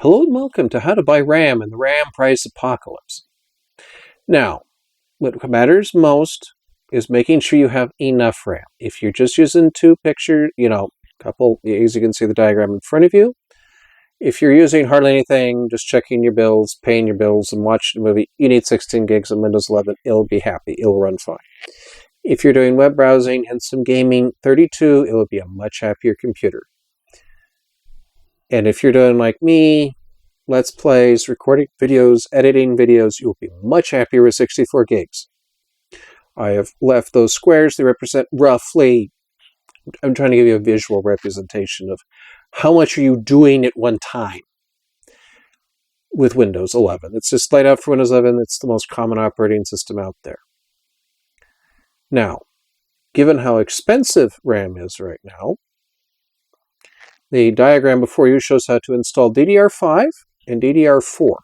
Hello and welcome to How to Buy RAM in the RAM Price Apocalypse. Now, what matters most is making sure you have enough RAM. If you're just using two pictures, couple, as you can see the diagram in front of you. If you're using hardly anything, just checking your bills, paying your bills, and watching a movie, you need 16 gigs of Windows 11. It'll be happy. It'll run fine. If you're doing web browsing and some gaming, 32, it will be a much happier computer. And if you're doing like me, Let's Plays, recording videos, editing videos, you'll be much happier with 64 gigs. I have left those squares. They represent roughly, I'm trying to give you a visual representation of how much are you doing at one time with Windows 11. It's just laid out for Windows 11. It's the most common operating system out there. Now, given how expensive RAM is right now, the diagram before you shows how to install DDR5 and DDR4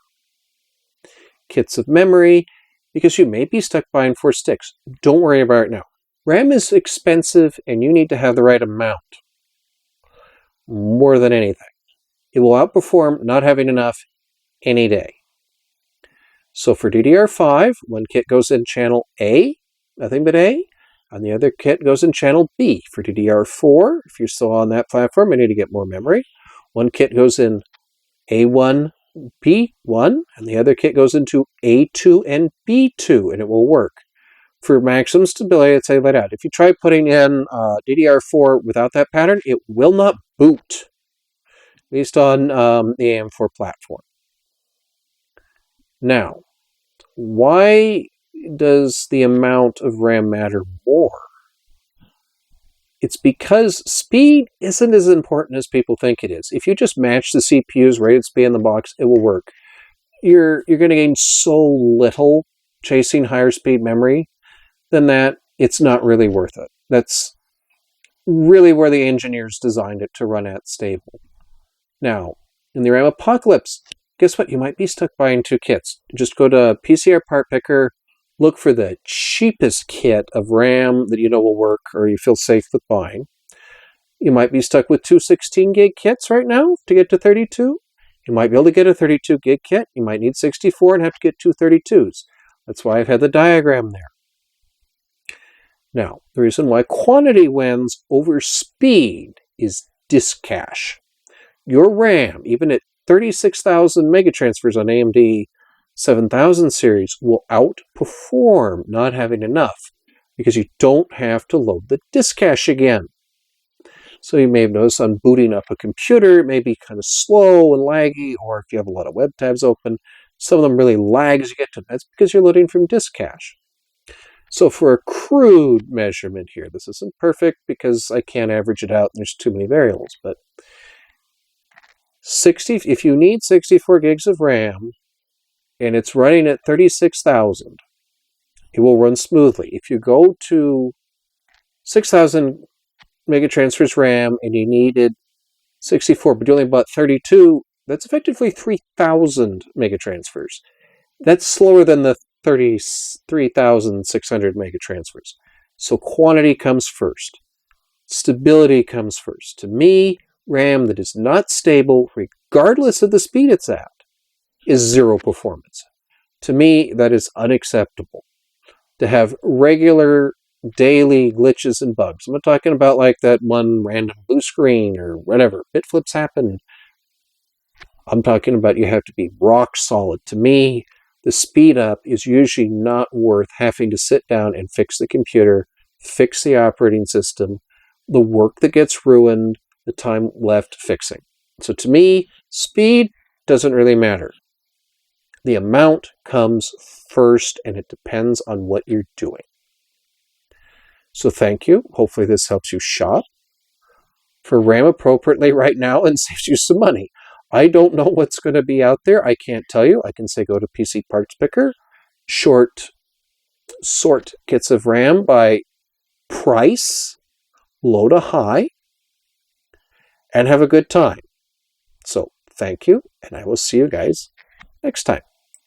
kits of memory, because you may be stuck buying 4 sticks. Don't worry about it now. RAM is expensive and you need to have the right amount more than anything. It will outperform not having enough any day. So for DDR5, one kit goes in channel A, nothing but A, and the other kit goes in channel B. For DDR4, if you're still on that platform, I need to get more memory. One kit goes in A1, B1, and the other kit goes into A2 and B2, and it will work. For maximum stability, I'd say let out. If you try putting in DDR4 without that pattern, it will not boot, based on the AM4 platform. Now, why does the amount of RAM matter more? It's because speed isn't as important as people think it is. If you just match the CPU's rated speed in the box, it will work. You're going to gain so little chasing higher speed memory than that, it's not really worth it. That's really where the engineers designed it to run at stable. Now, in the RAM apocalypse, guess what? You might be stuck buying 2 kits. Just go to PCR Part Picker, look for the cheapest kit of RAM that you know will work or you feel safe with buying. You might be stuck with 2 16 gig kits right now to get to 32. You might be able to get a 32 gig kit. You might need 64 and have to get 2 32s. That's why I've had the diagram there. Now, the reason why quantity wins over speed is disk cache. Your RAM, even at 36,000 megatransfers on AMD 7000 series, will outperform not having enough because you don't have to load the disk cache again. So you may have noticed on booting up a computer, it may be kind of slow and laggy, or if you have a lot of web tabs open, some of them really lag as you get to them. That's because you're loading from disk cache. So for a crude measurement here, this isn't perfect because I can't average it out and there's too many variables, but if you need 64 gigs of RAM and it's running at 36,000, it will run smoothly. If you go to 6,000 megatransfers RAM and you needed 64, but you only bought 32, that's effectively 3,000 megatransfers. That's slower than the 33,600 megatransfers. So quantity comes first. Stability comes first. To me, RAM that is not stable, regardless of the speed it's at, is zero performance. To me, that is unacceptable. To have regular daily glitches and bugs. I'm not talking about like that one random blue screen or whatever. Bit flips happen. I'm talking about you have to be rock solid. To me, the speed up is usually not worth having to sit down and fix the computer, fix the operating system, the work that gets ruined, the time left fixing. So to me, speed doesn't really matter. The amount comes first, and it depends on what you're doing. So thank you. Hopefully this helps you shop for RAM appropriately right now and saves you some money. I don't know what's going to be out there. I can't tell you. I can say go to PC Parts Picker, sort kits of RAM by price, low to high, and have a good time. So thank you, and I will see you guys next time.